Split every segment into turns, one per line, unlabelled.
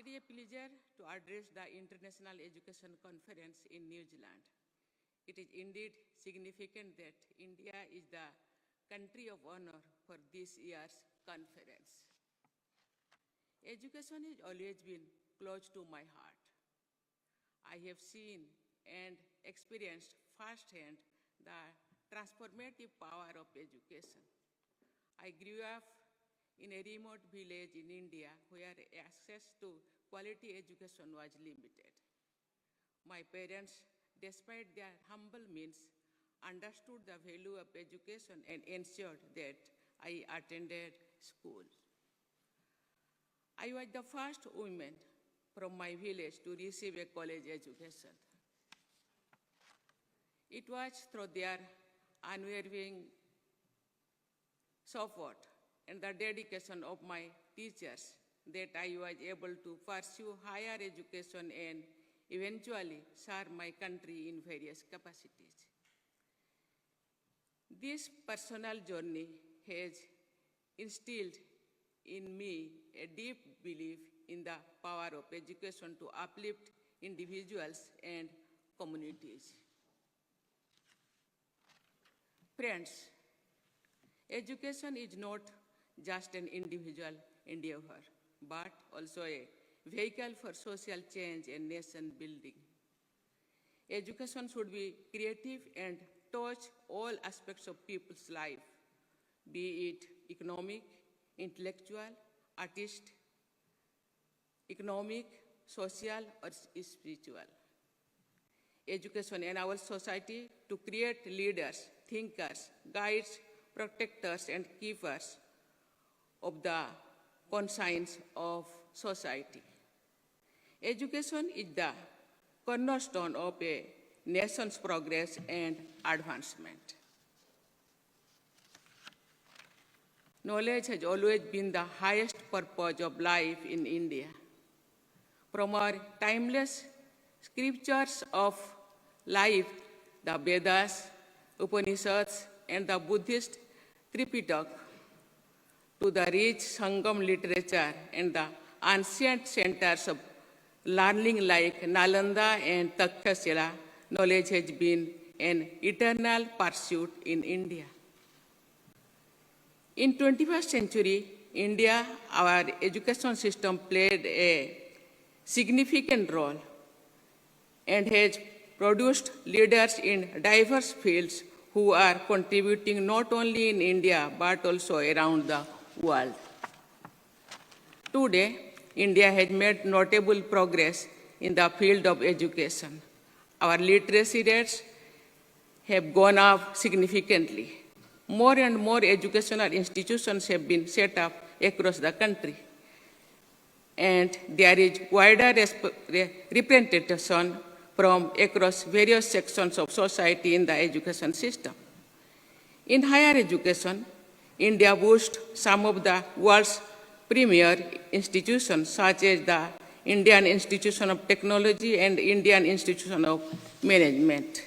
It is a pleasure to address the International Education Conference in New Zealand. It is indeed significant that India is the country of honor for this year's conference. Education has always been close to my heart. I have seen and experienced firsthand the transformative power of education. I grew up in a remote village in India where access to quality education was limited. My parents, despite their humble means, understood the value of education and ensured that I attended school. I was the first woman from my village to receive a college education. It was through their unwavering support and the dedication of my teachers that I was able to pursue higher education and eventually serve my country in various capacities. This personal journey has instilled in me a deep belief in the power of education to uplift individuals and communities. Friends, education is not just an individual endeavor, but also a vehicle for social change and nation building. Education should be creative and touch all aspects of people's life, be it economic, intellectual, artistic, economic, social, or spiritual. Education enables society to create leaders, thinkers, guides, protectors, and keepers of the conscience of society. Education is the cornerstone of a nation's progress and advancement. Knowledge has always been the highest purpose of life in India. From our timeless scriptures of life, the Vedas, Upanishads, and the Buddhist Tripitaka, to the rich Sangam literature and the ancient centers of learning like Nalanda and Takshashila, knowledge has been an eternal pursuit in India. In 21st century India, our education system played a significant role and has produced leaders in diverse fields who are contributing not only in India but also around the world. Today, India has made notable progress in the field of education. Our literacy rates have gone up significantly. More and more educational institutions have been set up across the country, and there is wider representation from across various sections of society in the education system. In higher education, India boasts some of the world's premier institutions, such as the Indian Institute of Technology and Indian Institute of Management.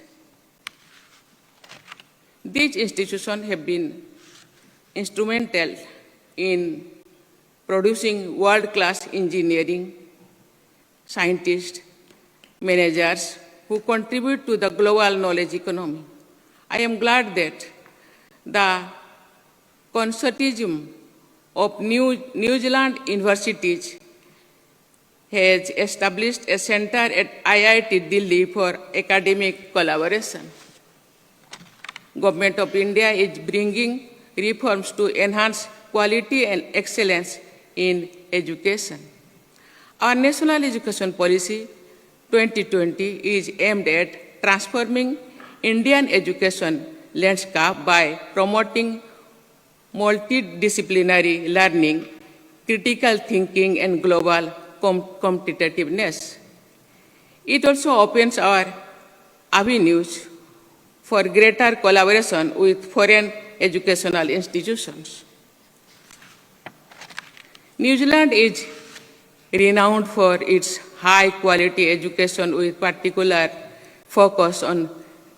These institutions have been instrumental in producing world-class engineering, scientists, managers who contribute to the global knowledge economy. I am glad that the consortium of New Zealand universities has established a center at IIT Delhi for academic collaboration. Government of India is bringing reforms to enhance quality and excellence in education. Our National Education Policy 2020 is aimed at transforming Indian education landscape by promoting multidisciplinary learning, critical thinking, and global competitiveness. It also opens our avenues for greater collaboration with foreign educational institutions. New Zealand is renowned for its high-quality education with particular focus on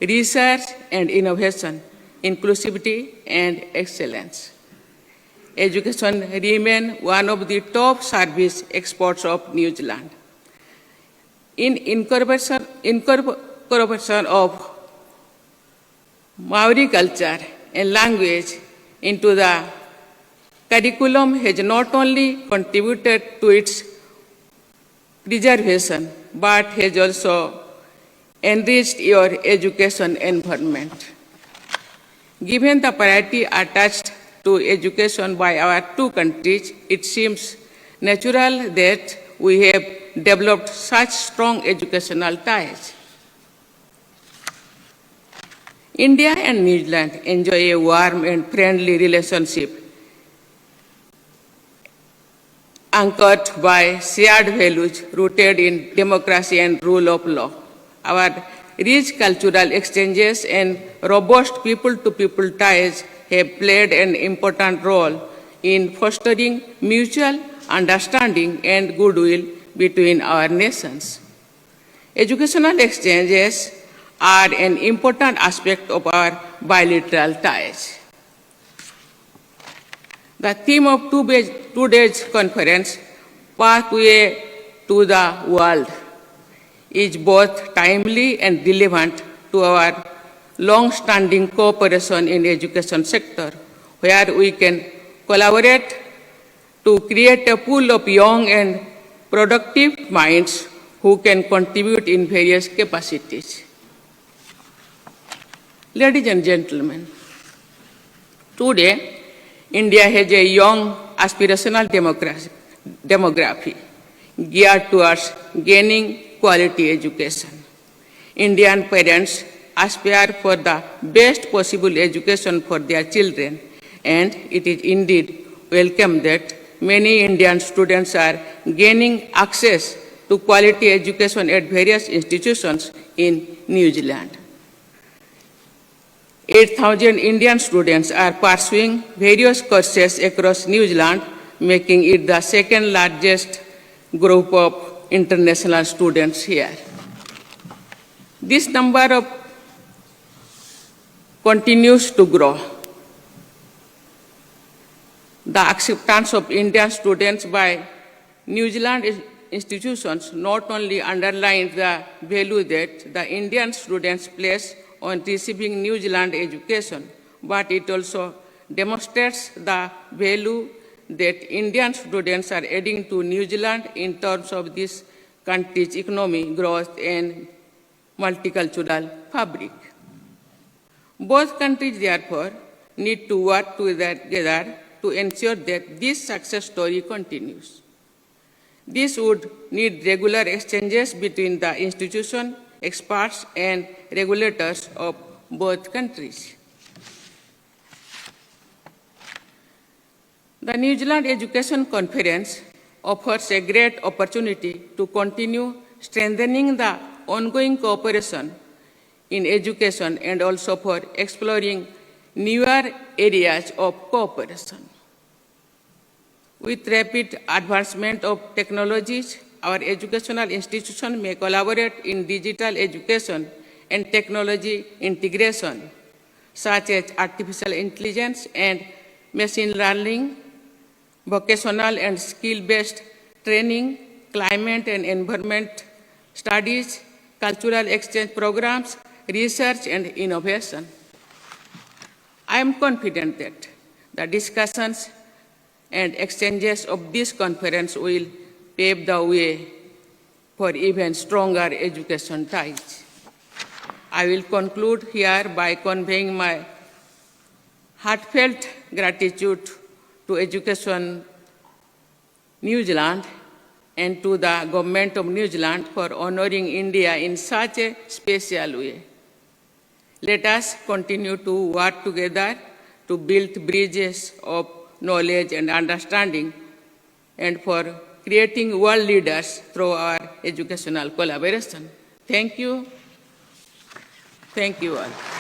research and innovation, inclusivity, and excellence. education remains one of the top service exports of New Zealand. In incorporation of Maori culture and language into the curriculum has not only contributed to its preservation, but has also enriched your education environment. Given the priority attached to education by our two countries, it seems natural that we have developed such strong educational ties. India and New Zealand enjoy a warm and friendly relationship anchored by shared values rooted in democracy and rule of law. Our rich cultural exchanges and robust people-to-people ties have played an important role in fostering mutual understanding and goodwill between our nations. Educational exchanges are an important aspect of our bilateral ties. The theme of today's conference, Pathway to the World, is both timely and relevant to our long-standing cooperation in the education sector, where we can collaborate to create a pool of young and productive minds who can contribute in various capacities. Ladies and gentlemen, today India has a young aspirational demography geared towards gaining quality education. Indian parents aspire for the best possible education for their children, and it is indeed welcome that many Indian students are gaining access to quality education at various institutions in New Zealand. 8,000 Indian students are pursuing various courses across New Zealand, making it the second largest group of international students here. This number continues to grow. The acceptance of Indian students by New Zealand institutions not only underlines the value that the Indian students place on receiving New Zealand education, but it also demonstrates the value that Indian students are adding to New Zealand in terms of this country's economic growth and multicultural fabric. Both countries, therefore, need to work together to ensure that this success story continues. This would need regular exchanges between the institution, experts, and regulators of both countries. The New Zealand Education Conference offers a great opportunity to continue strengthening the ongoing cooperation in education and also for exploring newer areas of cooperation. With rapid advancement of technologies, our educational institutions may collaborate in digital education and technology integration, such as artificial intelligence and machine learning, vocational and skill-based training, climate and environment studies, cultural exchange programs, research and innovation. I am confident that the discussions and exchanges of this conference will pave the way for even stronger education ties. I will conclude here by conveying my heartfelt gratitude to Education New Zealand and to the Government of New Zealand for honoring India in such a special way. Let us continue to work together to build bridges of knowledge and understanding and for creating world leaders through our educational collaboration. Thank you. Thank you all.